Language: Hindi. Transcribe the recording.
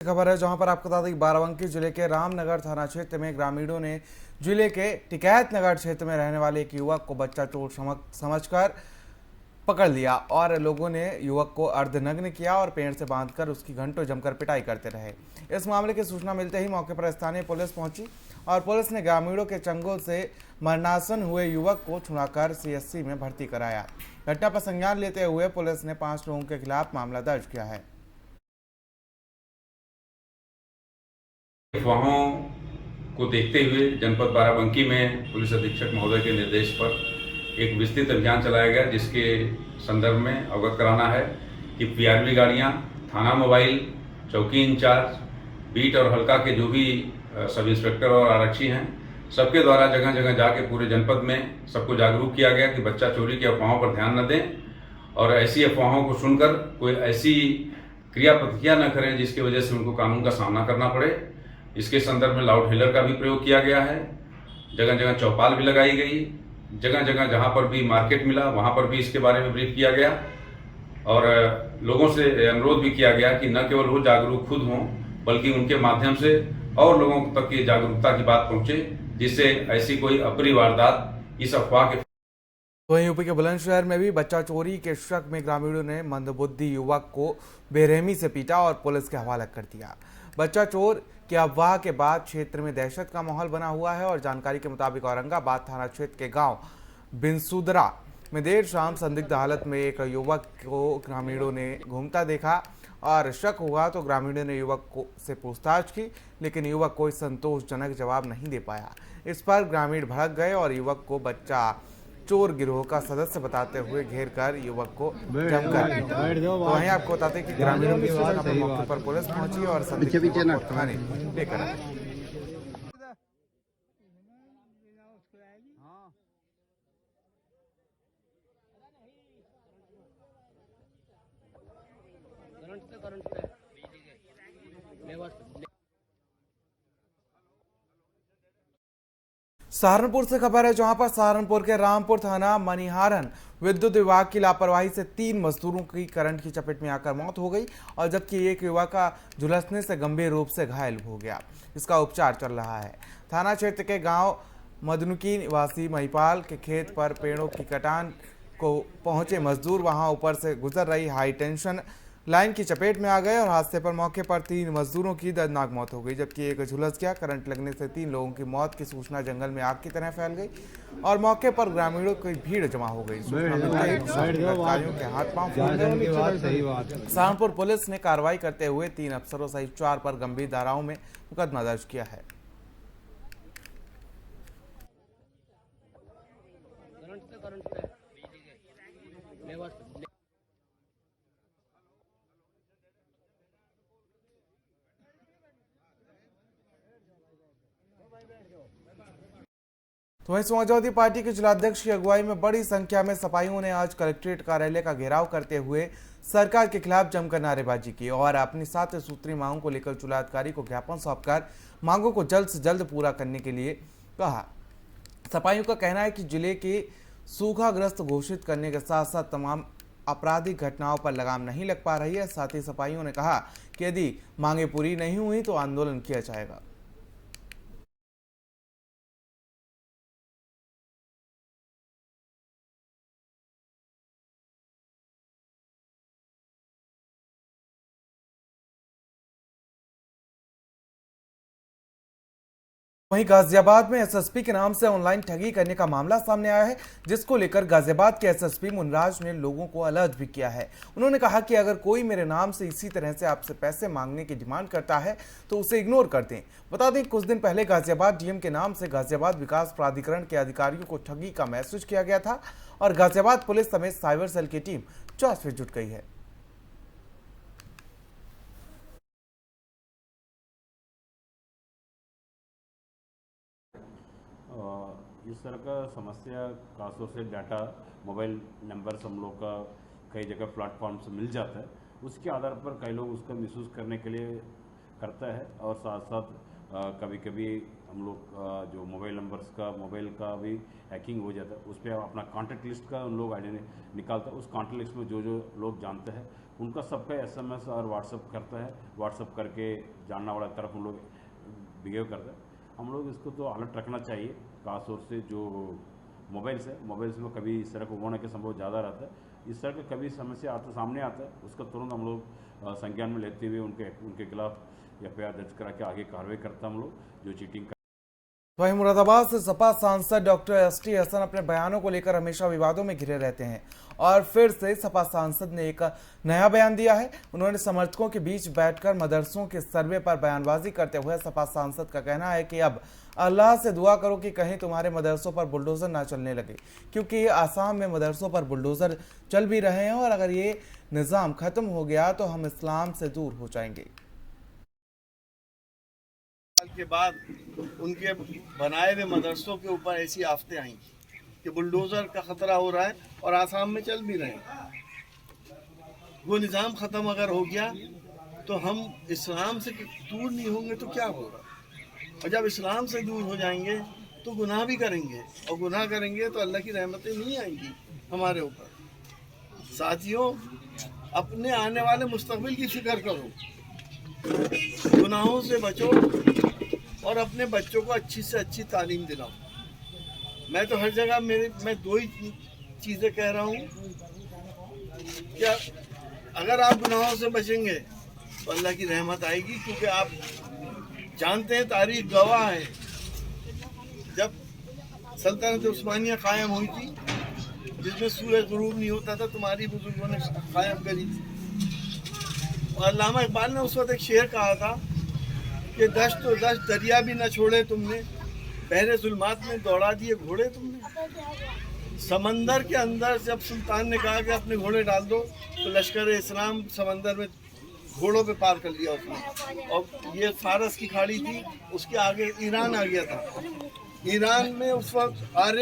खबर है जहां पर आपको बता दें कि बाराबंकी जिले के रामनगर थाना क्षेत्र में ग्रामीणों ने जिले के टिकैत नगर क्षेत्र में रहने वाले एक युवक को बच्चा चोर समझकर पकड़ लिया और लोगों ने युवक को अर्धनग्न किया और पेड़ से बांधकर उसकी घंटों जमकर पिटाई करते रहे। इस मामले की सूचना मिलते ही मौके पर स्थानीय पुलिस पहुंची और पुलिस ने ग्रामीणों के चंगुल से मरणासन हुए युवक को छुड़ाकर सीएससी में भर्ती कराया। घटना पर संज्ञान लेते हुए पुलिस ने 5 लोगों के खिलाफ मामला दर्ज किया है। अफवाहों को देखते हुए जनपद बाराबंकी में पुलिस अधीक्षक महोदय के निर्देश पर एक विस्तृत अभियान चलाया गया, जिसके संदर्भ में अवगत कराना है कि पीआरवी गाड़ियां, थाना मोबाइल, चौकी इंचार्ज, बीट और हल्का के जो भी सब इंस्पेक्टर और आरक्षी हैं, सबके द्वारा जगह जगह जाके पूरे जनपद में सबको जागरूक किया गया कि बच्चा चोरी की अफवाहों पर ध्यान न दें और ऐसी अफवाहों को सुनकर कोई ऐसी क्रिया प्रतिक्रिया न करें जिसकी वजह से उनको कानून का सामना करना पड़े। इसके संदर्भ में लाउड हेलर का भी प्रयोग किया गया है। जगह जगह चौपाल भी लगाई गई। जगह जगह जहां पर भी मार्केट मिला वहां पर भी इसके बारे में ब्रीफ किया गया और लोगों से अनुरोध भी किया गया कि न केवल वो जागरूक खुद हों बल्कि उनके माध्यम से और लोगों तक ये जागरूकता की बात पहुंचे, जिससे ऐसी कोई अप्रिय वारदात इस अफवाह के। वहीं यूपी के बुलंदशहर में भी बच्चा चोरी के शक में ग्रामीणों ने मंदबुद्धि युवक को बेरहमी से पीटा और पुलिस के हवाले कर दिया। बच्चा चोर की अफवाह के बाद क्षेत्र में दहशत का माहौल बना हुआ है और जानकारी के मुताबिक औरंगाबाद थाना क्षेत्र के गांव बिनसुदरा में देर शाम संदिग्ध हालत में एक युवक को ग्रामीणों ने घूमता देखा और शक हुआ तो ग्रामीणों ने युवक को से पूछताछ की, लेकिन युवक कोई संतोषजनक जवाब नहीं दे पाया। इस पर ग्रामीण भड़क गए और युवक को बच्चा चोर गिरोह का सदस्य बताते हुए घेर कर युवक को जमकर। तो वहीं आपको बताते कि ग्रामीणों की सूचना पर मौके पर पुलिस पहुंची और संदिग्ध को थाने लेकर आई। सहारनपुर से खबर है जहां पर सहारनपुर के रामपुर थाना मनिहारन विद्युत विभाग की लापरवाही से 3 मजदूरों की करंट की चपेट में आकर मौत हो गई और जबकि एक युवक का झुलसने से गंभीर रूप से घायल हो गया। इसका उपचार चल रहा है। थाना क्षेत्र के गांव मदनुकी निवासी महिपाल के खेत पर पेड़ों की कटान को पहुंचे मजदूर वहां ऊपर से गुजर रही हाई टेंशन लाइन की चपेट में आ गए और हादसे पर मौके पर 3 मजदूरों की दर्दनाक मौत हो गई, जबकि एक झुलस गया। करंट लगने से 3 लोगों की मौत की सूचना जंगल में आग की तरह फैल गई और मौके पर ग्रामीणों की भीड़ जमा हो गई। अधिकारियों के हाथ पांव सहारनपुर पुलिस ने कार्रवाई करते हुए 3 अफसरों सहित 4 पर गंभीर धाराओं में मुकदमा दर्ज किया है। तो वहीं समाजवादी पार्टी के जिलाध्यक्ष की अगुवाई में बड़ी संख्या में सपाइयों ने आज कलेक्ट्रेट कार्यालय का घेराव करते हुए सरकार के खिलाफ जमकर नारेबाजी की और अपनी 7 सूत्री मांगों को लेकर जिलाधिकारी को ज्ञापन सौंपकर मांगों को जल्द से जल्द पूरा करने के लिए कहा। सपाइयों का कहना है कि जिले के सूखाग्रस्त घोषित करने के साथ साथ तमाम आपराधिक घटनाओं पर लगाम नहीं लग पा रही है। साथ ही सपाइयों ने कहा कि यदि मांगे पूरी नहीं हुई तो आंदोलन किया जाएगा। वहीं गाजियाबाद में एसएसपी के नाम से ऑनलाइन ठगी करने का मामला सामने आया है, जिसको लेकर गाजियाबाद के एसएसपी मुनराज ने लोगों को अलर्ट भी किया है। उन्होंने कहा कि अगर कोई मेरे नाम से इसी तरह से आपसे पैसे मांगने की डिमांड करता है तो उसे इग्नोर कर दें। बता दें कुछ दिन पहले गाजियाबाद डीएम के नाम से गाजियाबाद विकास प्राधिकरण के अधिकारियों को ठगी का मैसेज किया गया था और गाजियाबाद पुलिस समेत साइबर सेल की टीम जांच में जुट गई है। इस तरह का समस्या खासतौर से डाटा मोबाइल नंबर हम लोग का कई जगह प्लेटफॉर्म से मिल जाता है, उसके आधार पर कई लोग उसका मिसयूज़ करने के लिए करता है और साथ साथ कभी कभी हम लोग जो मोबाइल नंबर्स का मोबाइल का भी हैकिंग हो जाता है, उस पर अपना कॉन्टैक्ट लिस्ट का उन लोग निकालता है। उस कॉन्टैक्ट लिस्ट में जो जो लोग जानते हैं उनका सबका SMS और व्हाट्सअप करता है, व्हाट्सअप करके जानना वाला तरफ हम लोग बिहेव करते हैं। हम लोग इसको तो अलर्ट रखना चाहिए, खासतौर से जो मोबाइल्स में कभी इस तरह को होने के संभव ज़्यादा रहता है। इस तरह का कभी समस्या सामने आता है, उसका तुरंत हम लोग संज्ञान में लेते हुए उनके खिलाफ FIR दर्ज करा के आगे कार्रवाई करता हम लोग जो चीटिंग। वहीं मुरादाबाद से सपा सांसद डॉक्टर ST हसन अपने बयानों को लेकर हमेशा विवादों में घिरे रहते हैं और फिर से सपा सांसद ने एक नया बयान दिया है। उन्होंने समर्थकों के बीच बैठकर मदरसों के सर्वे पर बयानबाजी करते हुए सपा सांसद का कहना है कि अब अल्लाह से दुआ करो कि कहीं तुम्हारे मदरसों पर बुलडोजर ना चलने लगे, क्योंकि आसाम में मदरसों पर बुलडोजर चल भी रहे हैं और अगर ये निज़ाम खत्म हो गया तो हम इस्लाम से दूर हो जाएंगे। के बाद उनके बनाए हुए मदरसों के ऊपर ऐसी आफतें आई कि बुलडोज़र का ख़तरा हो रहा है और आसाम में चल भी रहे हैं। वो निज़ाम ख़त्म अगर हो गया तो हम इस्लाम से दूर नहीं होंगे तो क्या होगा, और जब इस्लाम से दूर हो जाएंगे तो गुनाह भी करेंगे और गुनाह करेंगे तो अल्लाह की रहमतें नहीं आएंगी हमारे ऊपर। साथियों, अपने आने वाले मुस्तकबिल की फिक्र करो, गुनाहों से बचो और अपने बच्चों को अच्छी से अच्छी तालीम दिलाओ। मैं तो हर जगह मैं दो ही चीज़ें कह रहा हूँ कि अगर आप गुनाहों से बचेंगे तो अल्लाह की रहमत आएगी, क्योंकि आप जानते हैं, तारीख गवाह है, जब सल्तनत उस्मानिया कायम हुई थी जिसमें सूरज गुरूब नहीं होता था, तुम्हारी बुजुर्गों ने कायम करी थी। और अल्लामा इकबाल ने उस वक्त एक शेर कहा था कि दश्त तो दश्त दरिया भी न छोड़े तुमने, पहले जुल्मात में दौड़ा दिए घोड़े तुमने। समंदर के अंदर जब सुल्तान ने कहा कि अपने घोड़े डाल दो तो लश्कर इस्लाम समंदर में घोड़ों पे पार कर लिया उसने, और ये फारस की खाड़ी थी, उसके आगे ईरान आ गया था। ईरान में उस वक्त